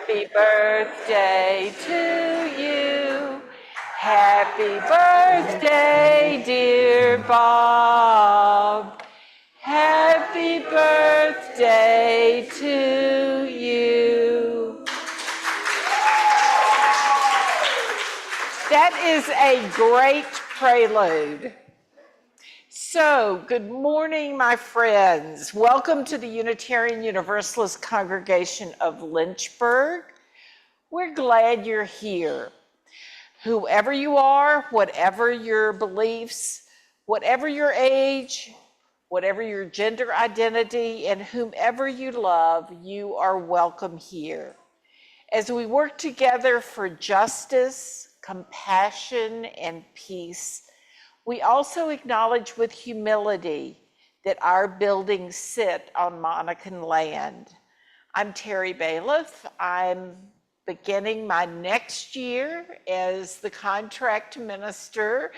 Happy birthday to you. Happy birthday, dear Bob. Happy birthday to you. That is a great prelude. So, good morning, my friends. Welcome to the Unitarian Universalist Congregation of Lynchburg. We're glad you're here. Whoever you are, whatever your beliefs, whatever your age, whatever your gender identity, and whomever you love, you are welcome here. As we work together for justice, compassion, and peace, we also acknowledge with humility that our buildings sit on Monacan land. I'm Terry Bailiff. I'm beginning my next year as the contract minister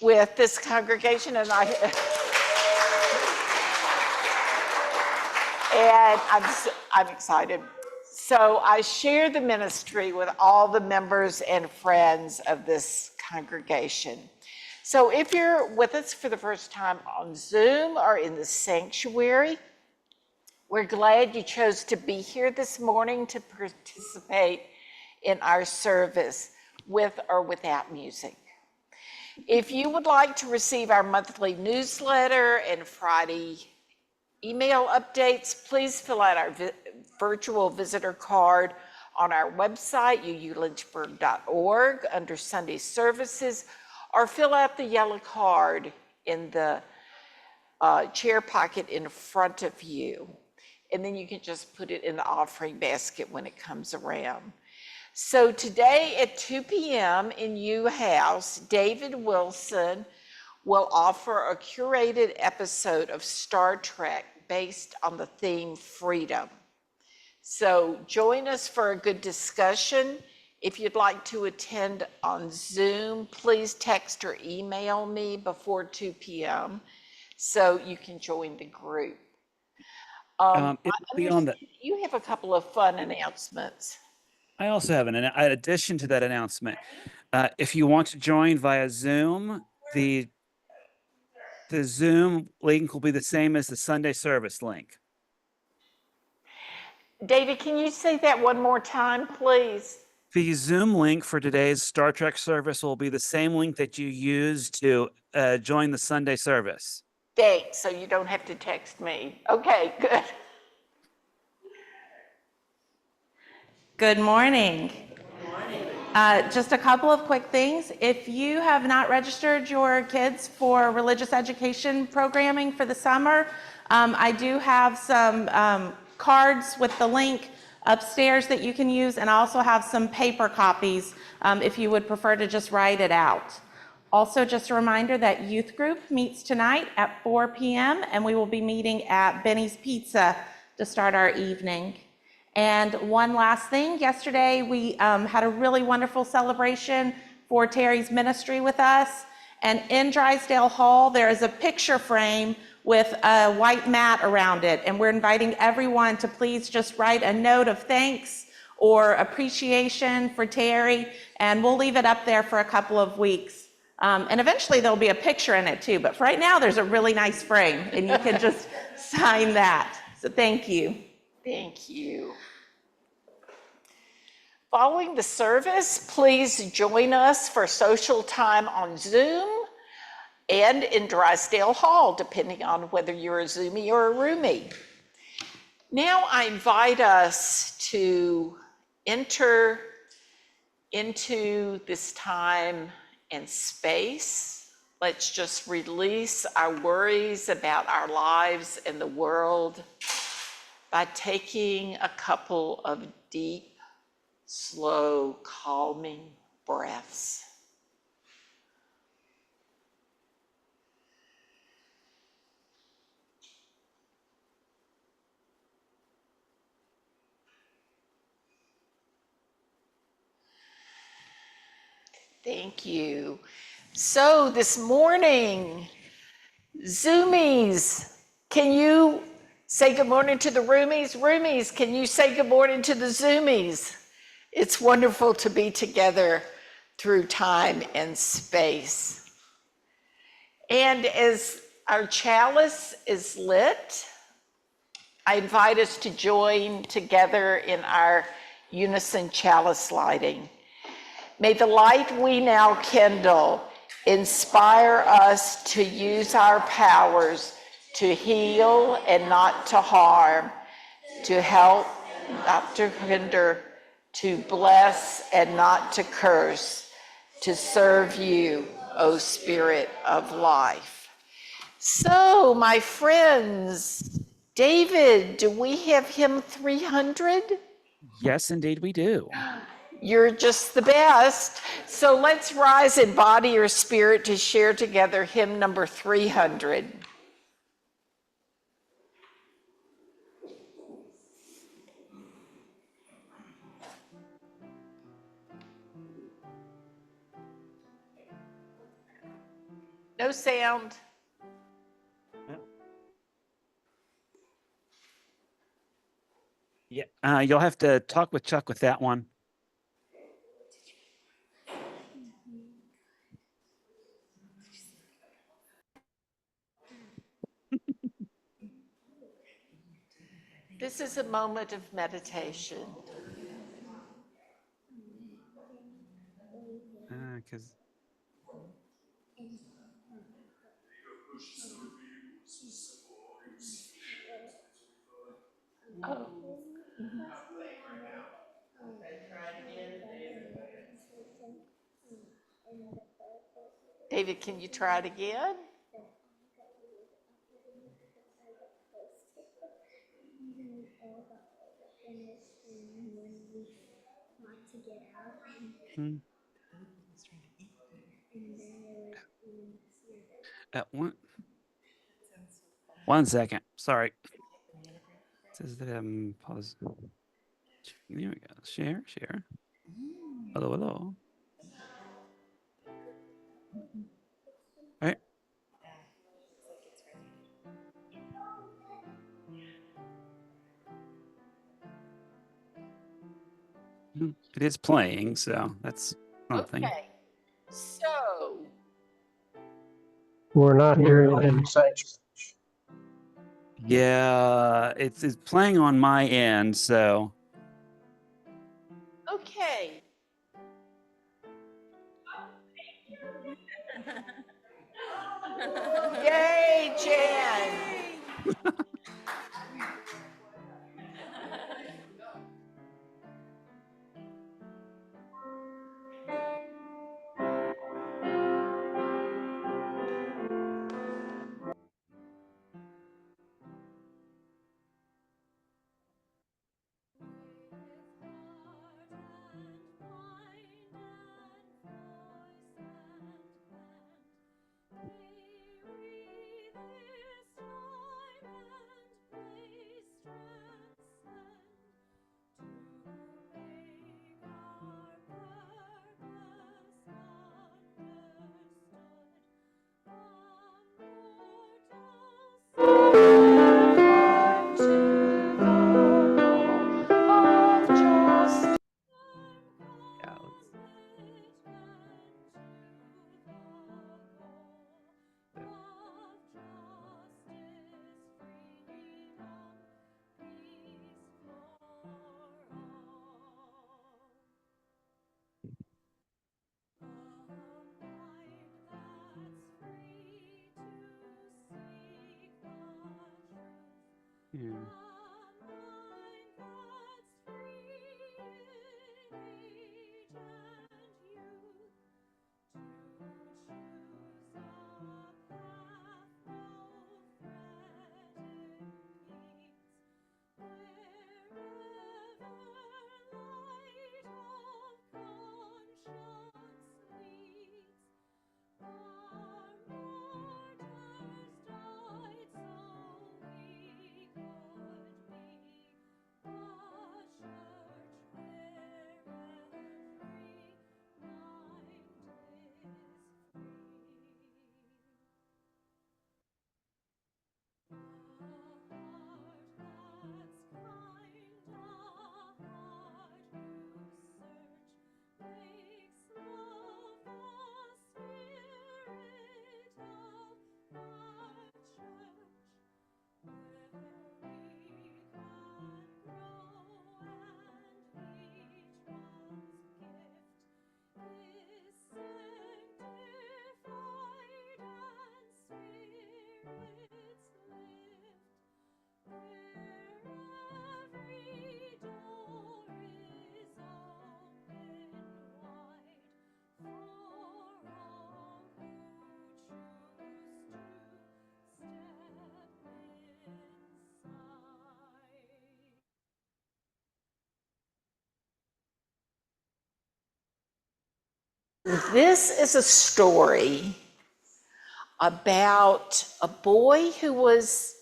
with this congregation, and I'm excited. So I share the ministry with all the members and friends of this congregation. So if you're with us for the first time on Zoom or in the sanctuary, we're glad you chose to be here this morning to participate in our service with or without music. If you would like to receive our monthly newsletter and Friday email updates, please fill out our virtual visitor card on our website, uulynchburg.org, under Sunday services, or fill out the yellow card in the chair pocket in front of you. And then you can just put it in the offering basket when it comes around. So today at 2 p.m. in U House, David Wilson will offer a curated episode of Star Trek based on the theme freedom. So join us for a good discussion. If you'd like to attend on Zoom, please text or email me before 2 p.m. so you can join the group. You have a couple of fun announcements. I also have an addition to that announcement. If you want to join via Zoom, the Zoom link will be the same as the Sunday service link. David, can you say that one more time, please? The Zoom link for today's Star Trek service will be the same link that you used to join the Sunday service. Thanks, so you don't have to text me. Okay, good. Good morning. Good morning. Just a couple of quick things. If you have not registered your kids for religious education programming for the summer, I do have some cards with the link upstairs that you can use, and I also have some paper copies if you would prefer to just write it out. Also, just a reminder that youth group meets tonight at 4 p.m. and we will be meeting at Benny's Pizza to start our evening. And one last thing, yesterday we had a really wonderful celebration for Terry's ministry with us, and in Drysdale Hall there is a picture frame with a white mat around it, and we're inviting everyone to please just write a note of thanks or appreciation for Terry, and we'll leave it up there for a couple of weeks. And eventually there'll be a picture in it too, but for right now there's a really nice frame, and you can just sign that. So thank you. Thank you. Following the service, please join us for social time on Zoom and in Drysdale Hall, depending on whether you're a Zoomie or a roomie. Now I invite us to enter into this time and space. Let's just release our worries about our lives and the world by taking a couple of deep, slow, calming breaths. Thank you. So this morning, Zoomies, can you say good morning to the roomies? Roomies, can you say good morning to the Zoomies? It's wonderful to be together through time and space. And as our chalice is lit, I invite us to join together in our unison chalice lighting. May the light we now kindle inspire us to use our powers to heal and not to harm, to help, not to hinder, to bless and not to curse, to serve you, O Spirit of life. So, my friends, David, do we have hymn 300? Yes, indeed we do. You're just the best. So let's rise in body or spirit to share together hymn number 300. No sound. Yeah, you'll have to talk with Chuck with that one. This is a moment of meditation. Because Oh. David, can you try it again? one second. Sorry. It says that pause. There we go. Share. Hello. All right. It is playing, so that's something. Okay. So, We're not hearing any such. Yeah, it's playing on my end, so okay. Yay, Jan. yeah. Yeah. This is a story about a boy who was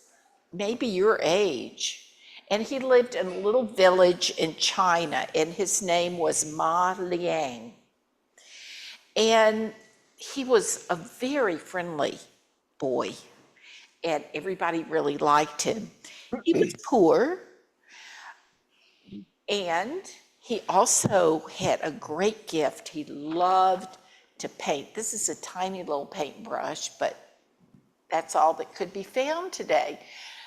maybe your age, and he lived in a little village in China, and his name was Ma Liang. And he was a very friendly boy, and everybody really liked him. He was poor, and he also had a great gift. He loved to paint. This is a tiny little paintbrush, but that's all that could be found today.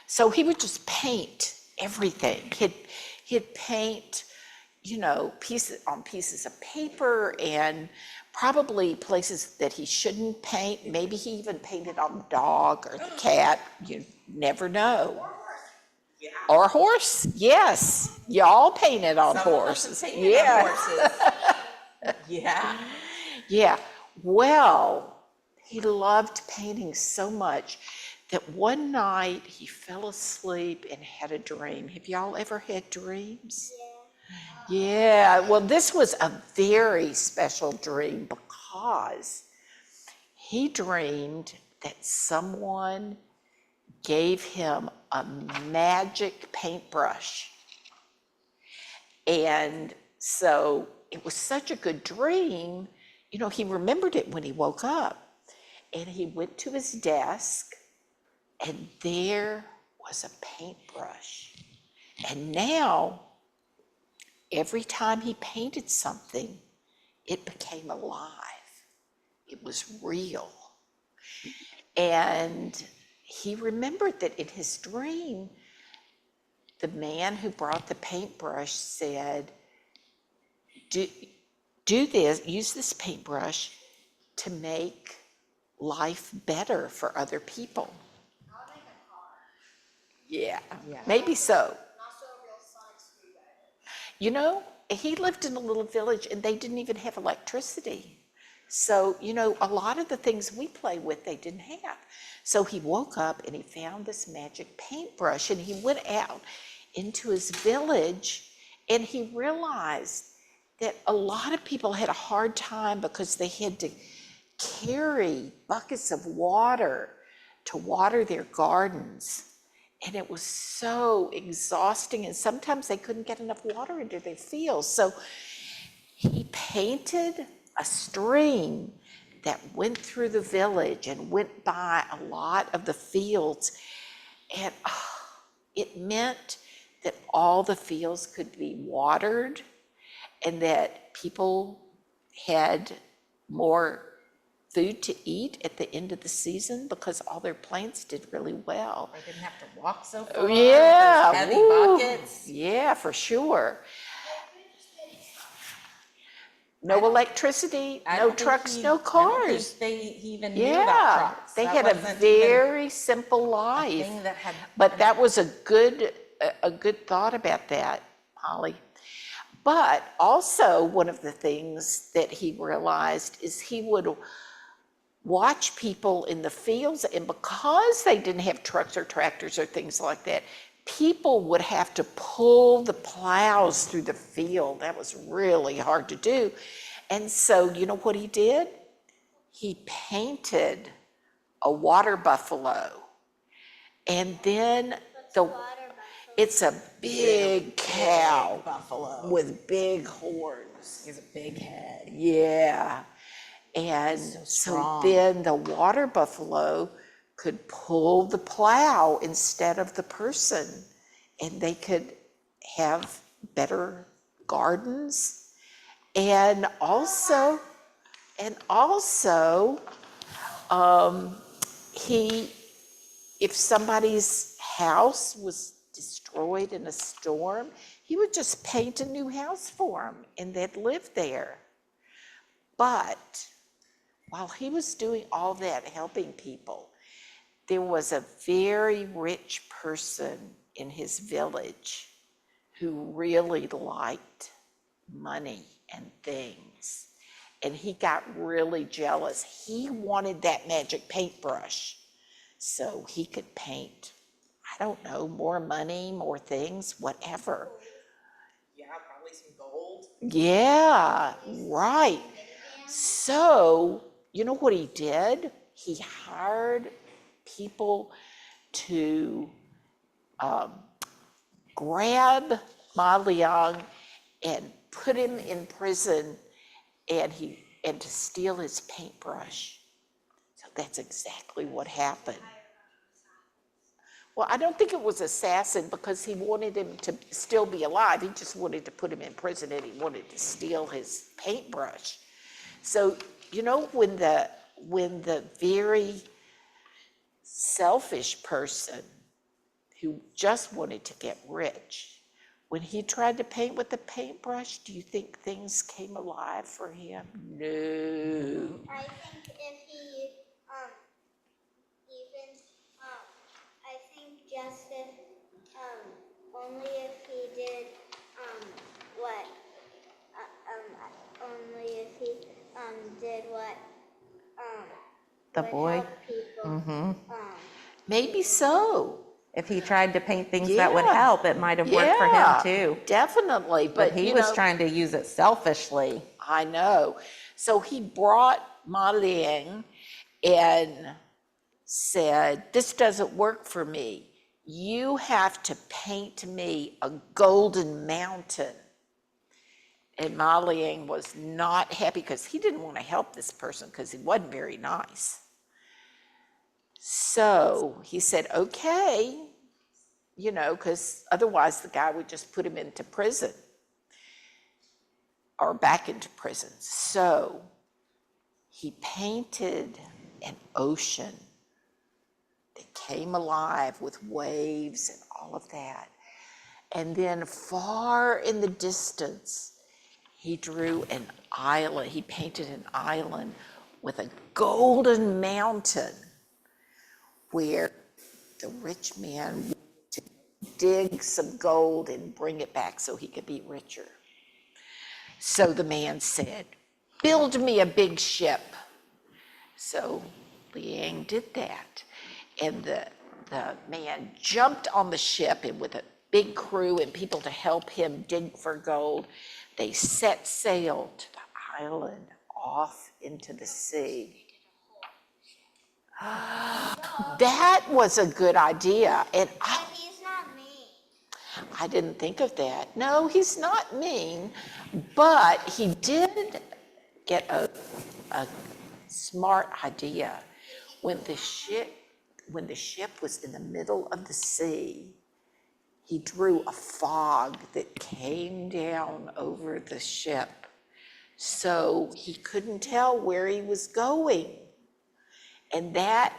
So he would just paint everything. He'd paint, pieces of paper and probably places that he shouldn't paint. Maybe he even painted on the dog or the cat. You never know. Or a horse, yes. Y'all painted on horses. Yeah. Yeah. Well, he loved painting so much that one night he fell asleep and had a dream. Have y'all ever had dreams? Yeah. Well, this was a very special dream because he dreamed that someone gave him a magic paintbrush. And so it was such a good dream, he remembered it when he woke up. And he went to his desk, and there was a paintbrush. And now, every time he painted something, it became alive. It was real. And he remembered that in his dream, the man who brought the paintbrush said, do this, use this paintbrush to make life better for other people. Yeah, maybe so. He lived in a little village and they didn't even have electricity. So, a lot of the things we play with, they didn't have. So he woke up and he found this magic paintbrush and he went out into his village and he realized that a lot of people had a hard time because they had to carry buckets of water to water their gardens. And it was so exhausting, and sometimes they couldn't get enough water into their fields. So he painted a stream that went through the village and went by a lot of the fields. And it meant that all the fields could be watered and that people had more food to eat at the end of the season because all their plants did really well. They didn't have to walk so far. Yeah, Heavy woo. buckets. Yeah, for sure. No electricity, no trucks, no cars. They even knew about trucks. They That had a wasn't very simple even a life. thing that had. But that was a good thought about that, Holly. But also one of the things that he realized is he would watch people in the fields, and because they didn't have trucks or tractors or things like that, people would have to pull the plows through the field. That was really hard to do. And so, you know what he did? He painted a water buffalo. And then it's a big cow buffalo with big horns. He has a big head. Yeah. And so then the water buffalo could pull the plow instead of the person, and they could have better gardens. And also, if somebody's house was destroyed in a storm, he would just paint a new house for them and they'd live there. But while he was doing all that, helping people, there was a very rich person in his village who really liked money and things. And he got really jealous. He wanted that magic paintbrush so he could paint, I don't know, more money, more things, whatever. Yeah, probably some gold. Yeah, right. So, you know what he did? He hired people to grab Ma Liang and put him in prison and to steal his paintbrush. So that's exactly what happened. Well, I don't think it was assassin because he wanted him to still be alive. He just wanted to put him in prison and he wanted to steal his paintbrush. So, you know, when the very selfish person who just wanted to get rich, when he tried to paint with the paintbrush, do you think things came alive for him? No. I think if he even I think just if only if he did what only if he did what The would boy. help people. Maybe so. If he tried to paint things that would Yeah. help, it might have worked for him too. Definitely. But he you was know, trying to use it selfishly. I know. So he brought Ma Liang and said, this doesn't work for me. You have to paint me a golden mountain. And Ma Liang was not happy because he didn't want to help this person because he wasn't very nice. So he said, okay, you know, because otherwise the guy would just put him into prison or back into prison. So he painted an ocean that came alive with waves and all of that. And then far in the distance, he drew an island. He painted an island with a golden mountain where the rich man wanted to dig some gold and bring it back so he could be richer. So the man said, build me a big ship. So Liang did that. And the man jumped on the ship and with a big crew and people to help him dig for gold, they set sail to the island off into the sea. That was a good idea. And But he's not mean. I didn't think of that. No, he's not mean, but he did get a smart idea. When the ship was in the middle of the sea, he drew a fog that came down over the ship. So he couldn't tell where he was going. And that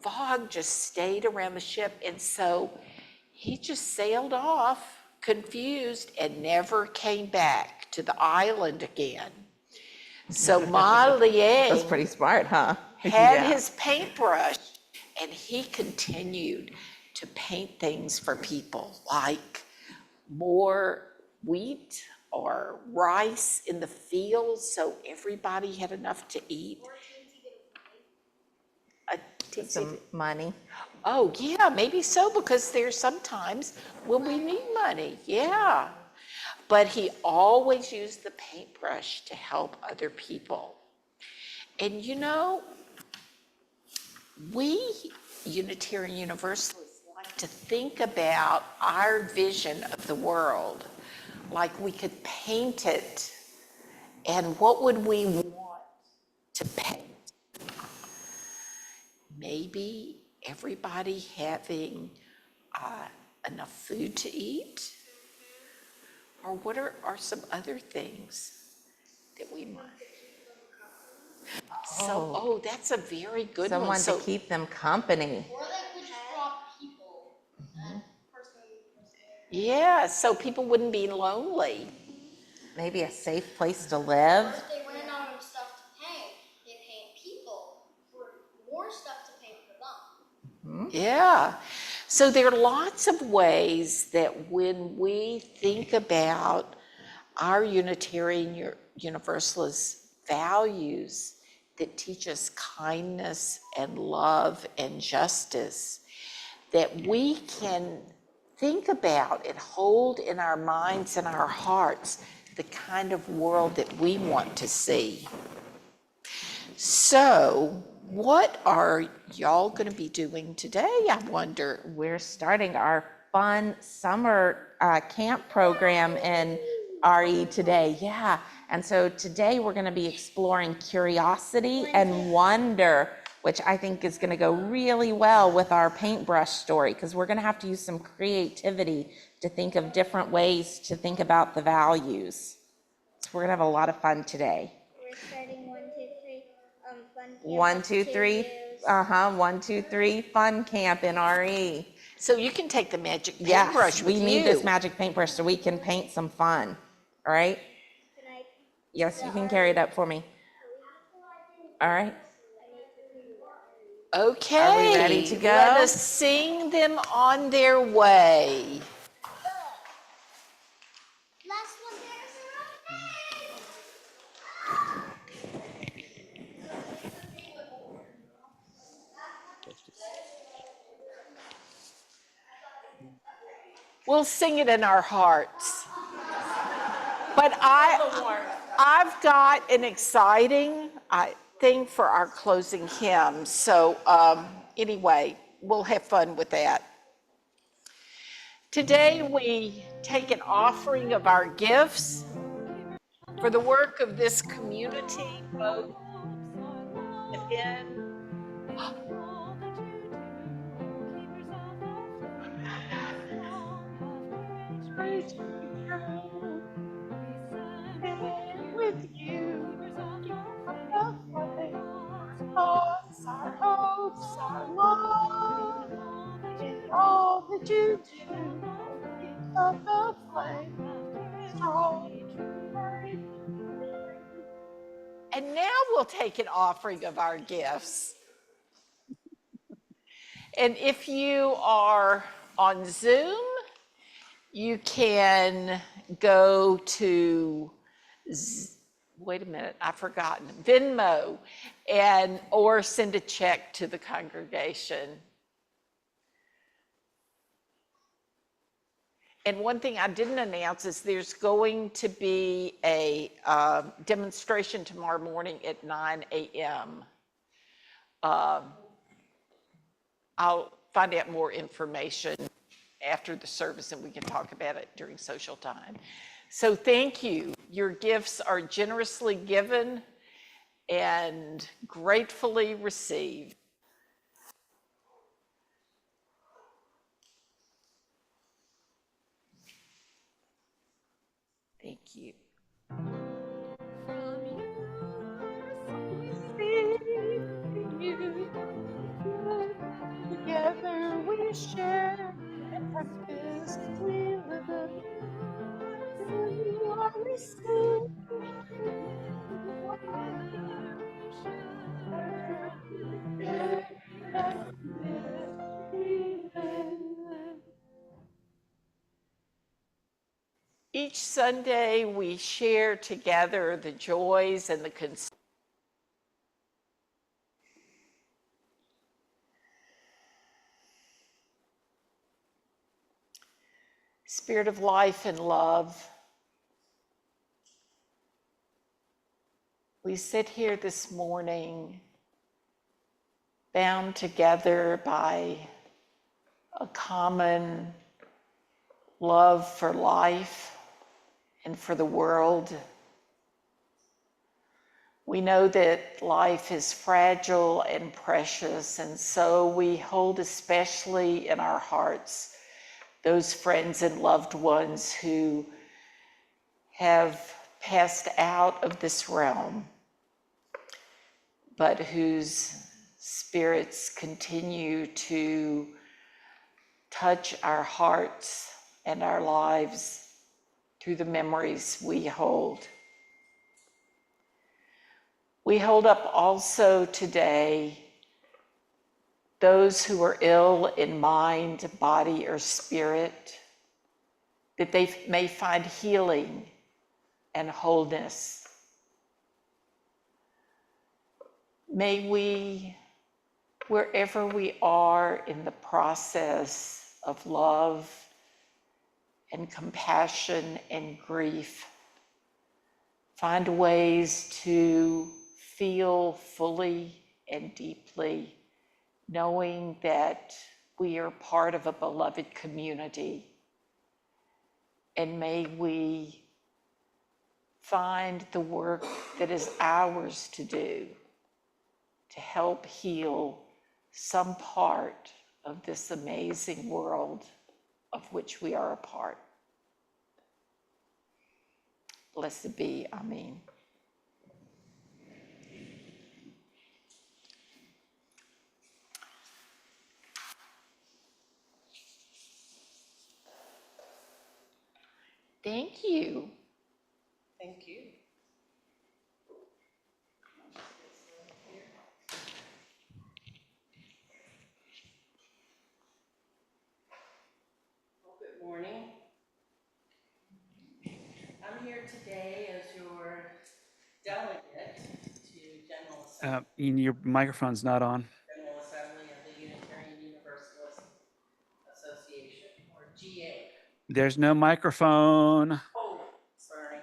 fog just stayed around the ship. And so he just sailed off, confused, and never came back to the island again. So Ma Liang That's pretty smart, huh? had Yeah. his paintbrush and he continued to paint things for people like more wheat or rice in the fields so everybody had enough to eat. Some money. Oh, yeah, maybe so, because there's sometimes when we need money, yeah. But he always used the paintbrush to help other people. And you know, we Unitarian Universalists like to think about our vision of the world, like we could paint it, and what would we want to paint? Maybe everybody having enough food to eat? Or what are some other things that we might? So, that's a very good one. Someone So, to keep them company. Or like we just draw people. yeah, so people wouldn't be lonely. Maybe a safe place to live. If they ran out of stuff to paint, they paint people for more stuff to paint for them. Yeah. So there are lots of ways that when we think about our Unitarian Universalist values that teach us kindness and love and justice, that we can think about and hold in our minds and our hearts the kind of world that we want to see. So, what are y'all going to be doing today, I wonder? We're starting our fun summer camp program in RE today. Yeah. And so today we're going to be exploring curiosity and wonder, which I think is going to go really well with our paintbrush story, because we're going to have to use some creativity to think of different ways to think about the values. So we're going to have a lot of fun today. We're starting 1, 2, 3. Fun camp 1, 2, 3. activities. 1, 2, 3. Fun camp in RE. So you can take the magic Yes, paintbrush with we you. need this magic paintbrush so we can paint some fun. All right? Can I? Yes, you can carry it up for me. All right. Okay. Are we ready to go? Let us sing them on their way. Last one there's We'll sing it in our hearts. But I've got an exciting thing for our closing hymn. So anyway, we'll have fun with that. Today we take an offering of our gifts for the work of this community, both within with you, keep up the flame, our thoughts, our hopes, our love, in all that you do, keep up the flame, strong, bright. And now we'll take an offering of our gifts. And if you are on Zoom, you can go to, wait a minute, I've forgotten, Venmo, or send a check to the congregation. And one thing I didn't announce is there's going to be a demonstration tomorrow morning at 9 a.m. I'll find out more information after the service and we can talk about it during social time. So thank you. Your gifts are generously given and gratefully received. Thank you. Together we share and practice we live. You are received. Each Sunday we share together the joys and the concerns. Spirit of life and love, we sit here this morning bound together by a common love for life and for the world. We know that life is fragile and precious, and so we hold especially in our hearts those friends and loved ones who have passed out of this realm, but whose spirits continue to touch our hearts and our lives through the memories we hold. We hold up also today those who are ill in mind, body, or spirit, that they may find healing and wholeness. May we, wherever we are in the process of love and compassion and grief, find ways to feel fully and deeply, knowing that we are part of a beloved community. And may we find the work that is ours to do to help heal some part of this amazing world of which we are a part. Blessed be, Amen. Thank you. Thank you. Well, good morning. I'm here today as your delegate to Your microphone's not on. General Assembly of the Unitarian Universalist Association, or GA. There's no microphone. Oh, sorry.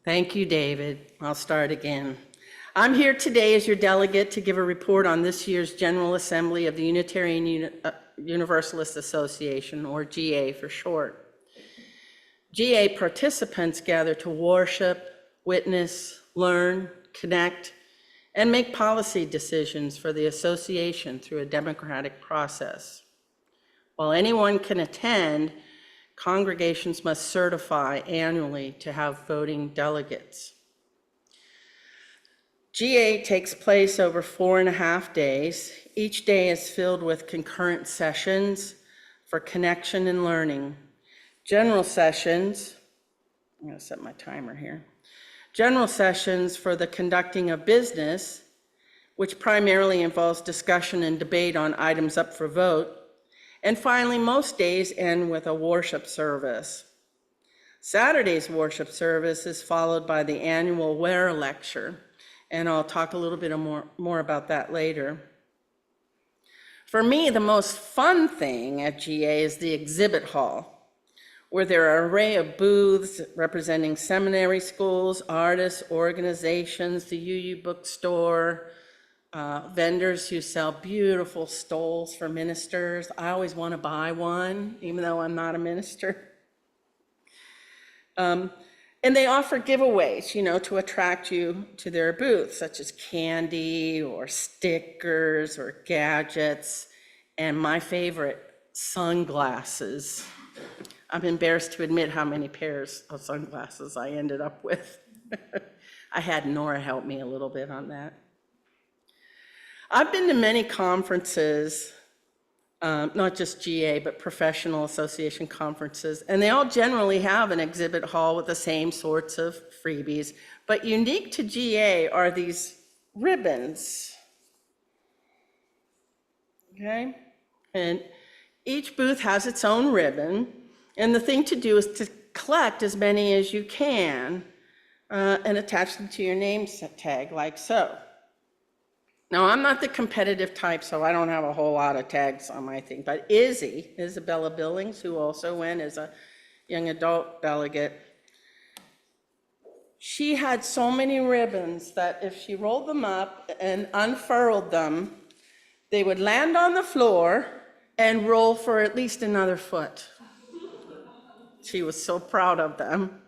Thank you, David. I'll start again. I'm here today as your delegate to give a report on this year's General Assembly of the Unitarian Universalist Association, or GA for short. GA participants gather to worship, witness, learn, connect, and make policy decisions for the association through a democratic process. While anyone can attend, congregations must certify annually to have voting delegates. GA takes place over 4.5 days. Each day is filled with concurrent sessions for connection and learning. General sessions, I'm going to set my timer here. General sessions for the conducting of business, which primarily involves discussion and debate on items up for vote. And finally, most days end with a worship service. Saturday's worship service is followed by the annual Ware lecture, and I'll talk a little bit more about that later. For me, the most fun thing at GA is the exhibit hall, where there are an array of booths representing seminary schools, artists, organizations, the UU bookstore, vendors who sell beautiful stoles for ministers. I always want to buy one, even though I'm not a minister. And they offer giveaways, to attract you to their booth, such as candy or stickers or gadgets, and my favorite, sunglasses. I'm embarrassed to admit how many pairs of sunglasses I ended up with. I had Nora help me a little bit on that. I've been to many conferences, not just GA, but professional association conferences, and they all generally have an exhibit hall with the same sorts of freebies. But unique to GA are these ribbons, okay? And each booth has its own ribbon, and the thing to do is to collect as many as you can and attach them to your name tag, like so. Now, I'm not the competitive type, so I don't have a whole lot of tags on my thing, but Isabella Billings, who also went as a young adult delegate, she had so many ribbons that if she rolled them up and unfurled them, they would land on the floor and roll for at least another foot. She was so proud of them.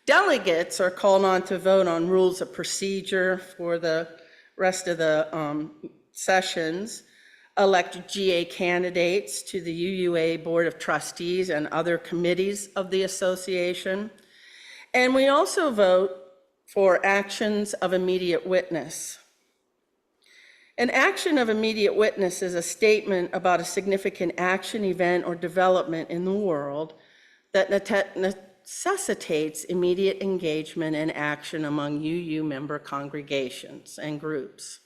Delegates are called on to vote on rules of procedure for the rest of the sessions, elect GA candidates to the UUA Board of Trustees and other committees of the association. And we also vote for actions of immediate witness. An action of immediate witness is a statement about a significant action, event, or development in the world that necessitates immediate engagement and action among UU member congregations and groups.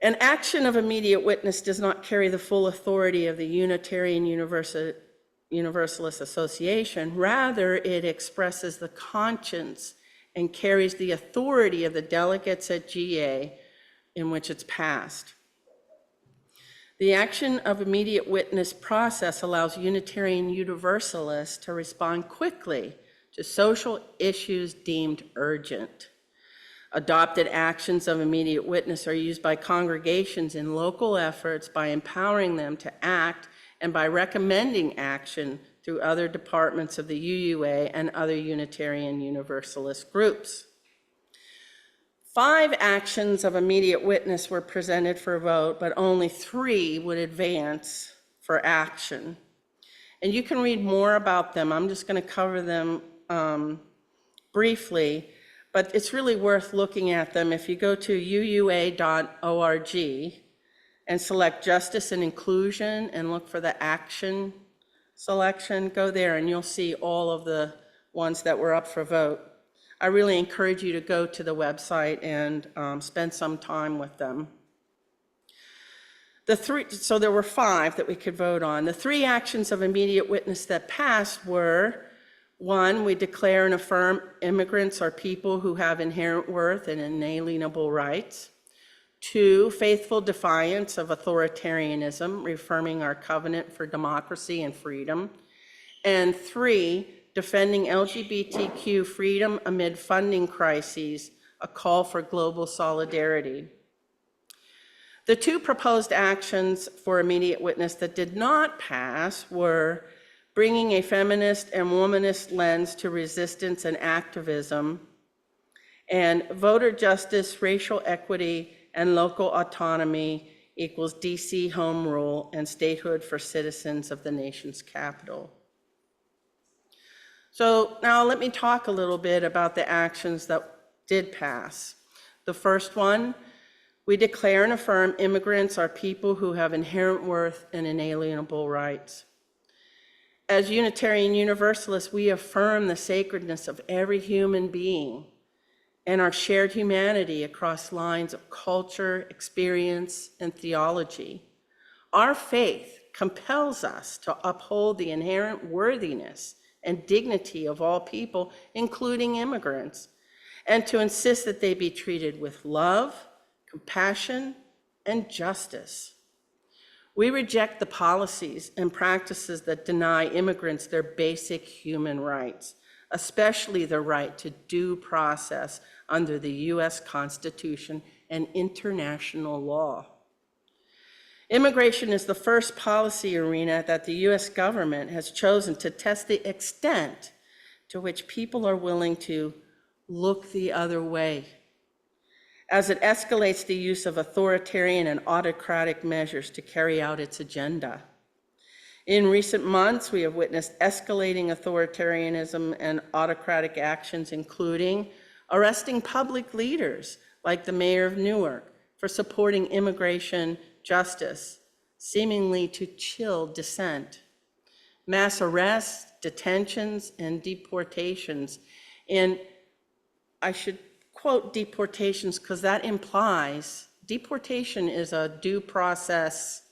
An action of immediate witness does not carry the full authority of the Unitarian Universalist Association. Rather, it expresses the conscience and carries the authority of the delegates at GA in which it's passed. The action of immediate witness process allows Unitarian Universalists to respond quickly to social issues deemed urgent. Adopted actions of immediate witness are used by congregations in local efforts by empowering them to act and by recommending action through other departments of the UUA and other Unitarian Universalist groups. 5 actions of immediate witness were presented for vote, but only 3 would advance for action. And you can read more about them. I'm just going to cover them briefly, but it's really worth looking at them. If you go to uua.org and select Justice and Inclusion and look for the action selection, go there and you'll see all of the ones that were up for vote. I really encourage you to go to the website and spend some time with them. So there were 5 that we could vote on. The 3 actions of immediate witness that passed were: 1, we declare and affirm immigrants are people who have inherent worth and inalienable rights. 2, faithful defiance of authoritarianism, reaffirming our covenant for democracy and freedom. And 3, defending LGBTQ freedom amid funding crises, a call for global solidarity. The 2 proposed actions for immediate witness that did not pass were bringing a feminist and womanist lens to resistance and activism, and voter justice, racial equity, and local autonomy equals DC home rule and statehood for citizens of the nation's capital. So now let me talk a little bit about the actions that did pass. The first one, we declare and affirm immigrants are people who have inherent worth and inalienable rights. As Unitarian Universalists, we affirm the sacredness of every human being and our shared humanity across lines of culture, experience, and theology. Our faith compels us to uphold the inherent worthiness and dignity of all people, including immigrants, and to insist that they be treated with love, compassion, and justice. We reject the policies and practices that deny immigrants their basic human rights, especially the right to due process under the US Constitution and international law. Immigration is the first policy arena that the US government has chosen to test the extent to which people are willing to look the other way, as it escalates the use of authoritarian and autocratic measures to carry out its agenda. In recent months, we have witnessed escalating authoritarianism and autocratic actions, including arresting public leaders like the mayor of Newark for supporting immigration justice, seemingly to chill dissent, mass arrests, detentions, and deportations. And I should quote deportations because that implies deportation is a due process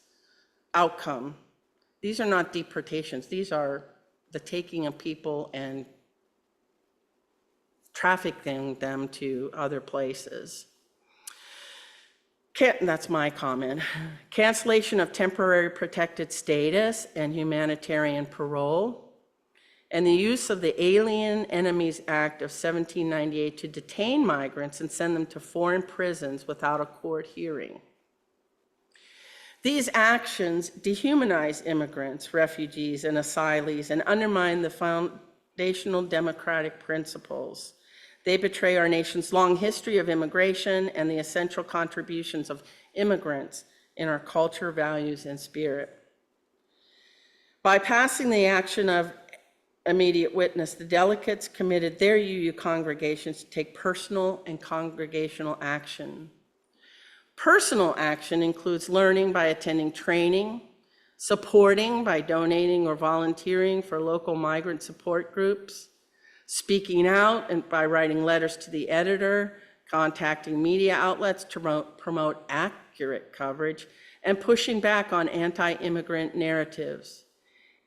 outcome. These are not deportations. These are the taking of people and trafficking them to other places. That's my comment. Cancellation of temporary protected status and humanitarian parole, and the use of the Alien Enemies Act of 1798 to detain migrants and send them to foreign prisons without a court hearing. These actions dehumanize immigrants, refugees, and asylees and undermine the foundational democratic principles. They betray our nation's long history of immigration and the essential contributions of immigrants in our culture, values, and spirit. By passing the action of immediate witness, the delegates committed their UU congregations to take personal and congregational action. Personal action includes learning by attending training, supporting by donating or volunteering for local migrant support groups, speaking out and by writing letters to the editor, contacting media outlets to promote accurate coverage, and pushing back on anti-immigrant narratives,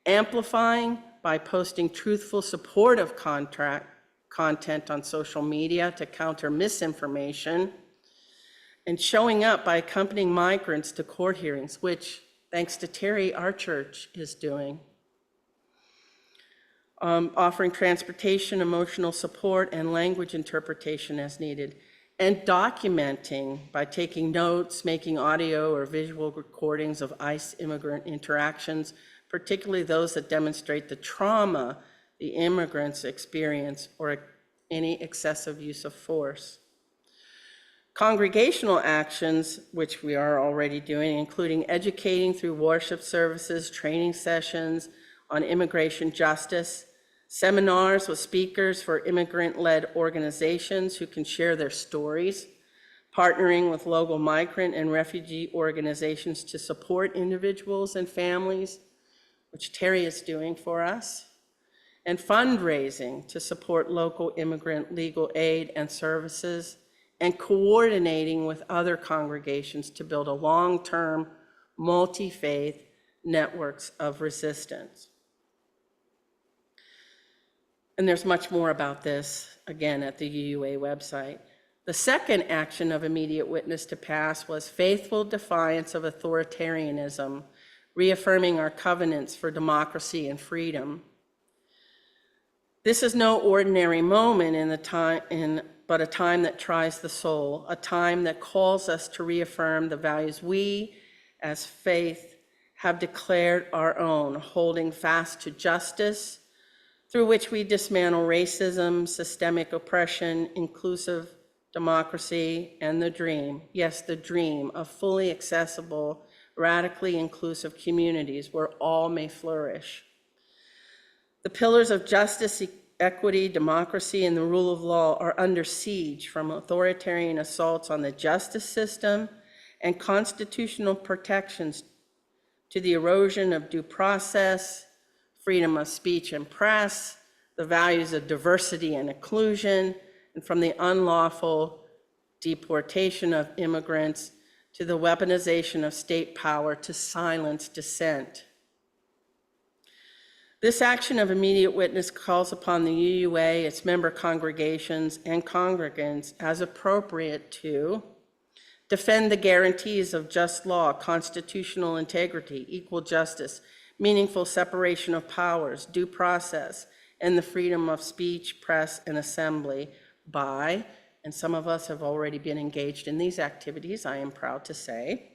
amplifying by posting truthful, supportive content on social media to counter misinformation, and showing up by accompanying migrants to court hearings, which thanks to Terry, our church is doing. Offering transportation, emotional support, and language interpretation as needed, and documenting by taking notes, making audio or visual recordings of ICE immigrant interactions, particularly those that demonstrate the trauma the immigrants experience or any excessive use of force. Congregational actions, which we are already doing, including educating through worship services, training sessions on immigration justice, seminars with speakers for immigrant-led organizations who can share their stories, partnering with local migrant and refugee organizations to support individuals and families, which Terry is doing for us, and fundraising to support local immigrant legal aid and services, and coordinating with other congregations to build a long-term, multi-faith networks of resistance. And there's much more about this, again, at the UUA website. The second action of immediate witness to pass was faithful defiance of authoritarianism, reaffirming our covenants for democracy and freedom. This is no ordinary moment but a time that tries the soul, a time that calls us to reaffirm the values we, as faith, have declared our own, holding fast to justice, through which we dismantle racism, systemic oppression, inclusive democracy, and the dream, yes, the dream of fully accessible, radically inclusive communities where all may flourish. The pillars of justice, equity, democracy, and the rule of law are under siege from authoritarian assaults on the justice system and constitutional protections to the erosion of due process, freedom of speech and press, the values of diversity and inclusion, and from the unlawful deportation of immigrants to the weaponization of state power to silence dissent. This action of immediate witness calls upon the UUA, its member congregations, and congregants as appropriate to defend the guarantees of just law, constitutional integrity, equal justice, meaningful separation of powers, due process, and the freedom of speech, press, and assembly by, and some of us have already been engaged in these activities, I am proud to say,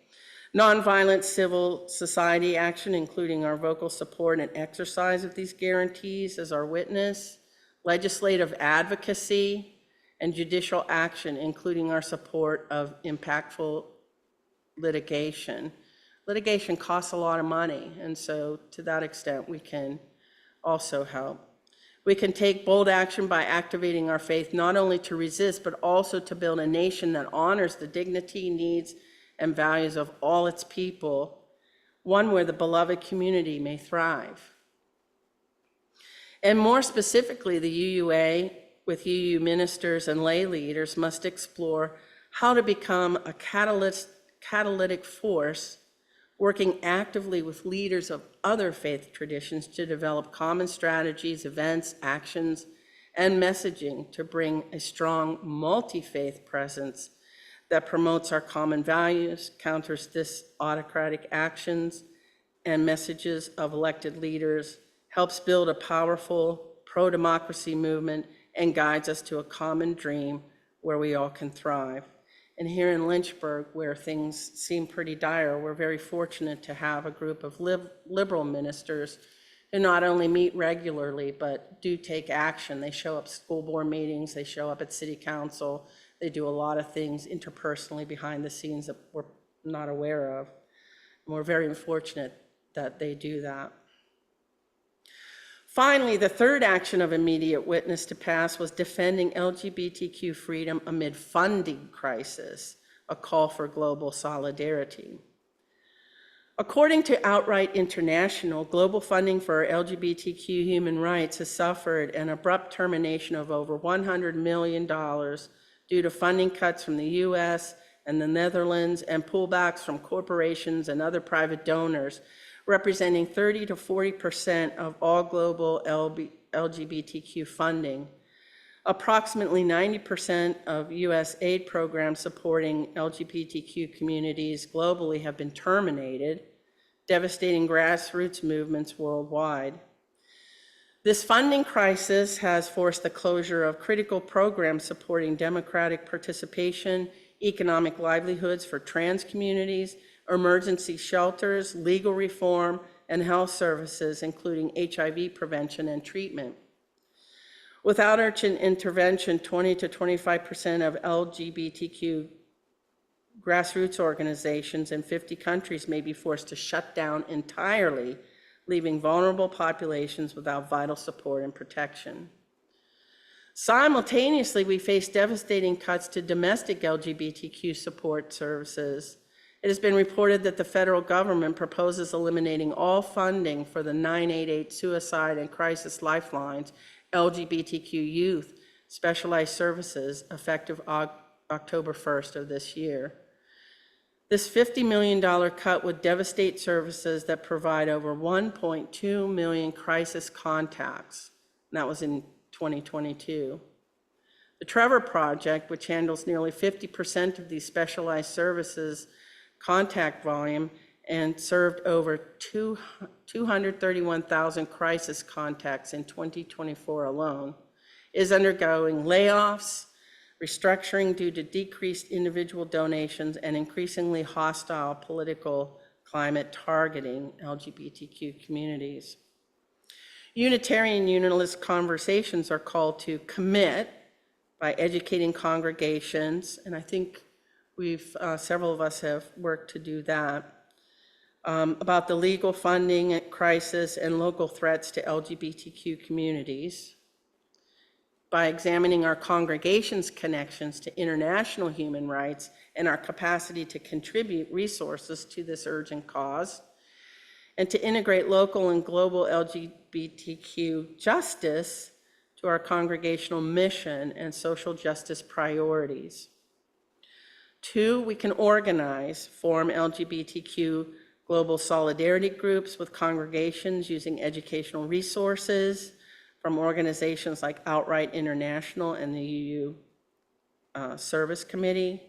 nonviolent civil society action, including our vocal support and exercise of these guarantees as our witness, legislative advocacy, and judicial action, including our support of impactful litigation. Litigation costs a lot of money, and so to that extent, we can also help. We can take bold action by activating our faith, not only to resist, but also to build a nation that honors the dignity, needs, and values of all its people, one where the beloved community may thrive. And more specifically, the UUA, with UU ministers and lay leaders, must explore how to become a catalytic force, working actively with leaders of other faith traditions to develop common strategies, events, actions, and messaging to bring a strong multi-faith presence that promotes our common values, counters this autocratic actions and messages of elected leaders, helps build a powerful pro-democracy movement, and guides us to a common dream where we all can thrive. And here in Lynchburg, where things seem pretty dire, we're very fortunate to have a group of liberal ministers who not only meet regularly, but do take action. They show up at school board meetings, they show up at city council, they do a lot of things interpersonally behind the scenes that we're not aware of. And we're very fortunate that they do that. Finally, the third action of immediate witness to pass was defending LGBTQ freedom amid funding crisis, a call for global solidarity. According to Outright International, global funding for LGBTQ human rights has suffered an abrupt termination of over $100 million due to funding cuts from the US and the Netherlands and pullbacks from corporations and other private donors, representing 30 to 40% of all global LGBTQ funding. Approximately 90% of US aid programs supporting LGBTQ communities globally have been terminated, devastating grassroots movements worldwide. This funding crisis has forced the closure of critical programs supporting democratic participation, economic livelihoods for trans communities, emergency shelters, legal reform, and health services, including HIV prevention and treatment. Without urgent intervention, 20 to 25% of LGBTQ grassroots organizations in 50 countries may be forced to shut down entirely, leaving vulnerable populations without vital support and protection. Simultaneously, we face devastating cuts to domestic LGBTQ support services. It has been reported that the federal government proposes eliminating all funding for the 988 Suicide and Crisis Lifelines LGBTQ youth specialized services effective October 1st of this year. This $50 million cut would devastate services that provide over 1.2 million crisis contacts, and that was in 2022. The Trevor Project, which handles nearly 50% of these specialized services contact volume and served over 231,000 crisis contacts in 2024 alone, is undergoing layoffs, restructuring due to decreased individual donations, and increasingly hostile political climate targeting LGBTQ communities. Unitarian Unionist conversations are called to commit by educating congregations, and I think several of us have worked to do that, about the legal funding crisis and local threats to LGBTQ communities, by examining our congregations' connections to international human rights and our capacity to contribute resources to this urgent cause, and to integrate local and global LGBTQ justice to our congregational mission and social justice priorities. 2, we can organize, form LGBTQ global solidarity groups with congregations using educational resources from organizations like Outright International and the UU Service Committee,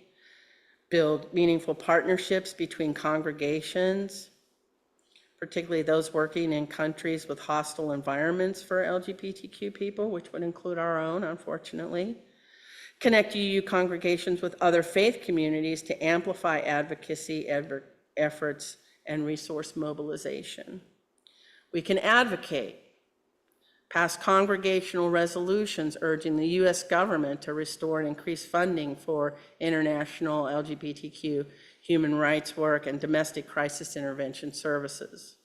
build meaningful partnerships between congregations, particularly those working in countries with hostile environments for LGBTQ people, which would include our own, unfortunately. Connect UU congregations with other faith communities to amplify advocacy efforts and resource mobilization. We can advocate, pass congregational resolutions urging the US government to restore and increase funding for international LGBTQ human rights work and domestic crisis intervention services.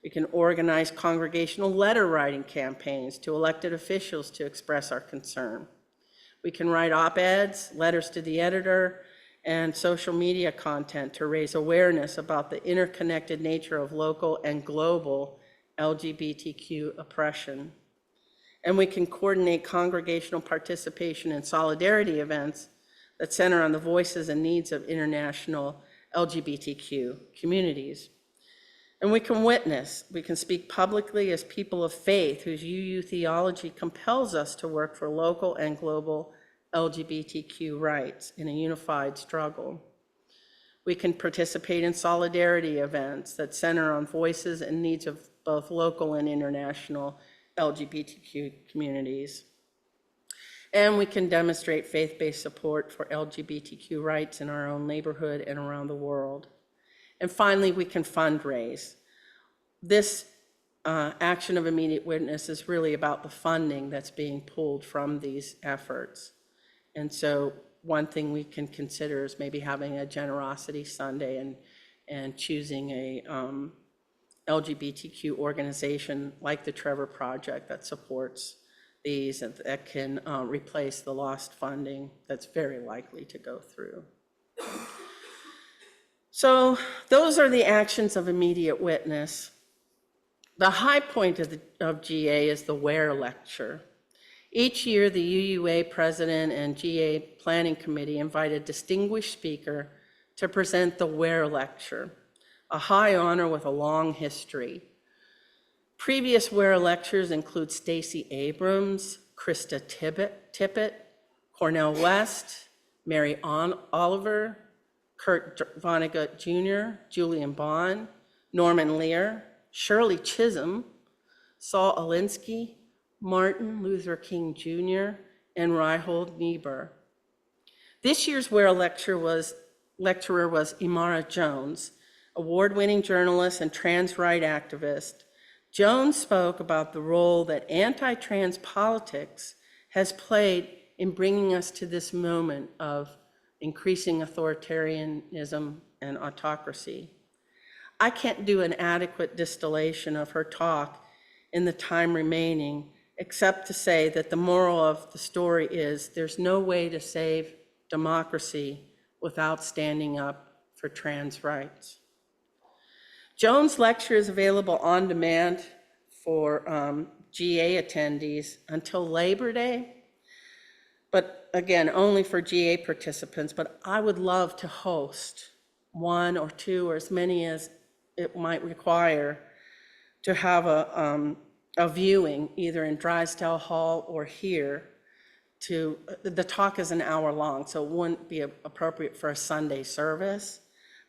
We can organize congregational letter writing campaigns to elected officials to express our concern. We can write op-eds, letters to the editor, and social media content to raise awareness about the interconnected nature of local and global LGBTQ oppression. And we can coordinate congregational participation in solidarity events that center on the voices and needs of international LGBTQ communities. And we can witness, we can speak publicly as people of faith whose UU theology compels us to work for local and global LGBTQ rights in a unified struggle. We can participate in solidarity events that center on voices and needs of both local and international LGBTQ communities. And we can demonstrate faith-based support for LGBTQ rights in our own neighborhood and around the world. And finally, we can fundraise. This action of immediate witness is really about the funding that's being pulled from these efforts. And so one thing we can consider is maybe having a generosity Sunday and choosing a LGBTQ organization like the Trevor Project that supports these and that can replace the lost funding that's very likely to go through. So those are the actions of immediate witness. The high point of GA is the Where Lecture. Each year, the UUA president and GA planning committee invite a distinguished speaker to present the Where Lecture, a high honor with a long history. Previous Where Lectures include Stacey Abrams, Krista Tippett, Cornel West, Mary Oliver, Kurt Vonnegut Jr., Julian Bond, Norman Lear, Shirley Chisholm, Saul Alinsky, Martin Luther King Jr., and Reinhold Niebuhr. This year's Ware lecturer was Imara Jones, award-winning journalist and trans rights activist. Jones spoke about the role that anti-trans politics has played in bringing us to this moment of increasing authoritarianism and autocracy. I can't do an adequate distillation of her talk in the time remaining, except to say that the moral of the story is there's no way to save democracy without standing up for trans rights. Jones' lecture is available on demand for GA attendees until Labor Day, but again, only for GA participants. But I would love to host one or two or as many as it might require to have a viewing either in Drysdale Hall or here. The talk is an hour long, so it wouldn't be appropriate for a Sunday service,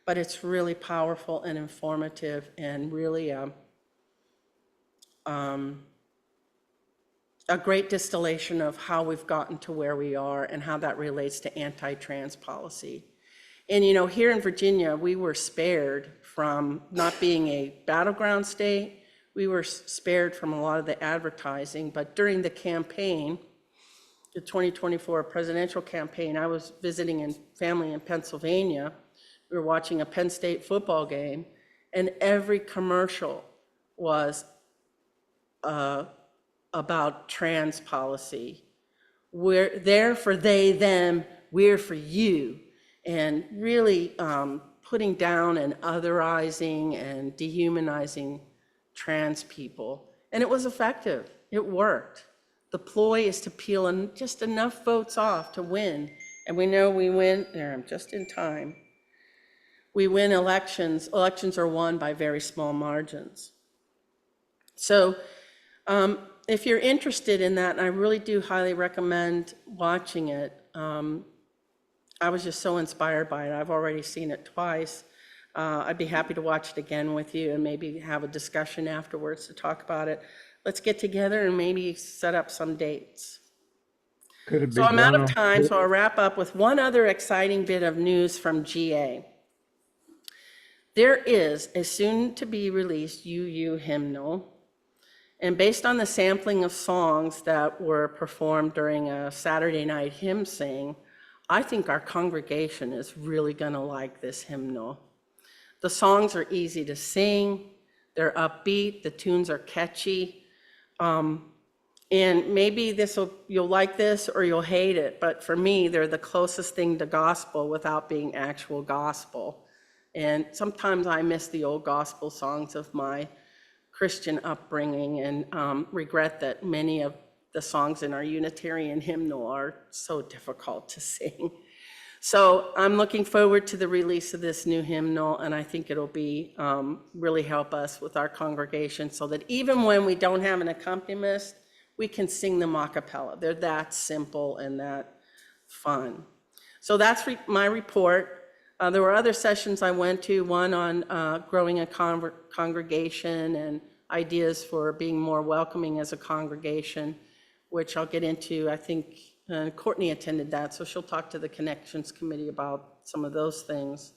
but it's really powerful and informative and really a great distillation of how we've gotten to where we are and how that relates to anti-trans policy. And you know, here in Virginia, we were spared from not being a battleground state. We were spared from a lot of the advertising, but during the campaign, the 2024 presidential campaign, I was visiting family in Pennsylvania. We were watching a Penn State football game, and every commercial was about trans policy. We're there for they, them, we're for you. And really putting down and otherizing and dehumanizing trans people. And it was effective, it worked. The ploy is to peel just enough votes off to win. And we know we win, there, I'm just in time. We win elections. Elections are won by very small margins. So if you're interested in that, and I really do highly recommend watching it, I was just so inspired by it. I've already seen it twice. I'd be happy to watch it again with you and maybe have a discussion afterwards to talk about it. Let's get together and maybe set up some dates. Could it be So I'm out done of on- time, so I'll wrap up with one other exciting bit of news from GA. There is a soon-to-be-released UU hymnal, and based on the sampling of songs that were performed during a Saturday night hymn sing, I think our congregation is really gonna like this hymnal. The songs are easy to sing, they're upbeat, the tunes are catchy, and maybe you'll like this or you'll hate it, but for me, they're the closest thing to gospel without being actual gospel. And sometimes I miss the old gospel songs of my Christian upbringing and regret that many of the songs in our Unitarian hymnal are so difficult to sing. So I'm looking forward to the release of this new hymnal, and I think it'll be really help us with our congregation so that even when we don't have an accompanist, we can sing them a cappella. They're that simple and that fun. So that's my report. There were other sessions I went to, one on growing a congregation and ideas for being more welcoming as a congregation, which I'll get into. I think Courtney attended that, so she'll talk to the Connections Committee about some of those things.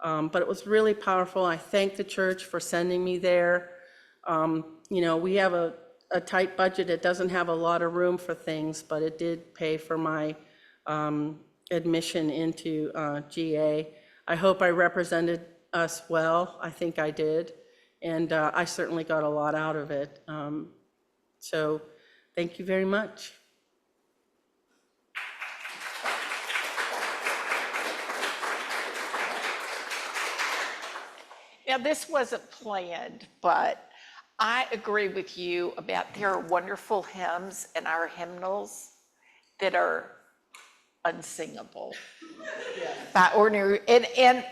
But it was really powerful. I thank the church for sending me there. You know, we have a tight budget. It doesn't have a lot of room for things, but it did pay for my admission into GA. I hope I represented us well. I think I did. And I certainly got a lot out of it. So thank you very much. Now, this wasn't planned, but I agree with you about there are wonderful hymns in our hymnals that are unsingable by ordinary. And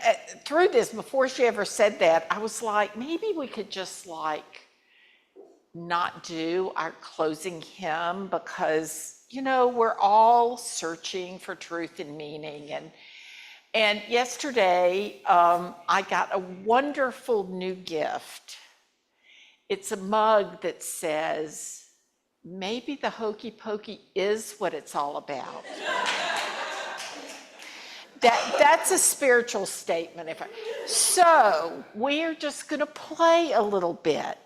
through this, before she ever said that, I was like, maybe we could just like not do our closing hymn because, you know, we're all searching for truth and meaning. And yesterday, I got a wonderful new gift. It's a mug that says, maybe the hokey pokey is what it's all about. That's a spiritual statement. So we're just going to play a little bit.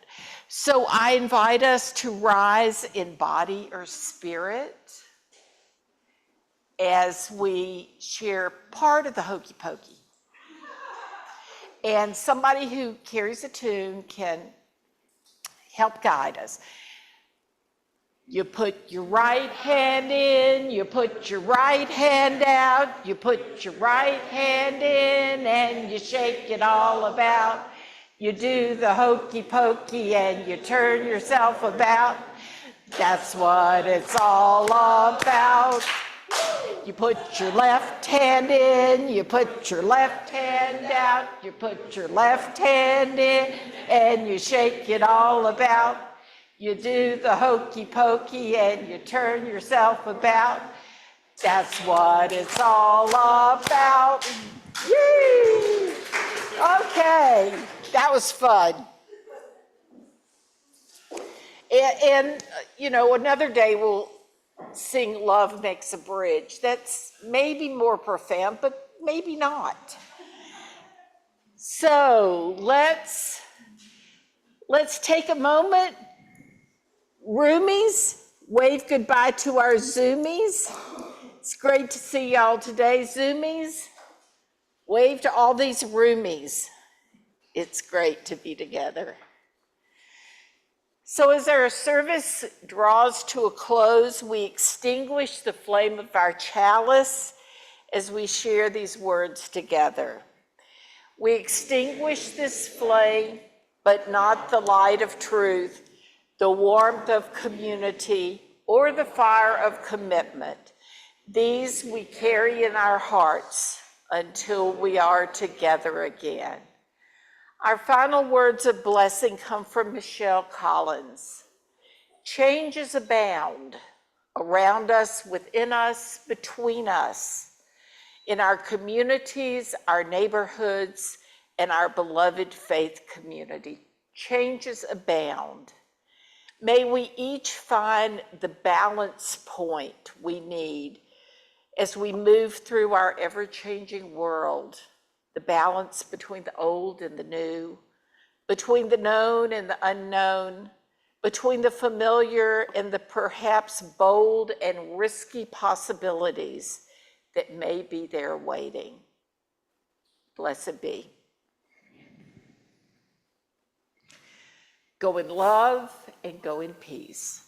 So I invite us to rise in body or spirit as we share part of the hokey pokey. And somebody who carries a tune can help guide us. You put your right hand in, you put your right hand out, you put your right hand in and you shake it all about. You do the hokey pokey and you turn yourself about. That's what it's all about. You put your left hand in, you put your left hand out, you put your left hand in and you shake it all about. You do the hokey pokey and you turn yourself about. That's what it's all about. Yay! Okay, that was fun. And you know, another day we'll sing Love Makes a Bridge. That's maybe more profound, but maybe not. So let's take a moment. Roomies, wave goodbye to our Zoomies. It's great to see y'all today, Zoomies. Wave to all these roomies. It's great to be together. So as our service draws to a close, we extinguish the flame of our chalice as we share these words together. We extinguish this flame, but not the light of truth, the warmth of community, or the fire of commitment. These we carry in our hearts until we are together again. Our final words of blessing come from Michelle Collins. Changes abound around us, within us, between us, in our communities, our neighborhoods, and our beloved faith community. Changes abound. May we each find the balance point we need as we move through our ever-changing world, the balance between the old and the new, between the known and the unknown, between the familiar and the perhaps bold and risky possibilities that may be there waiting. Blessed be. Go in love and go in peace.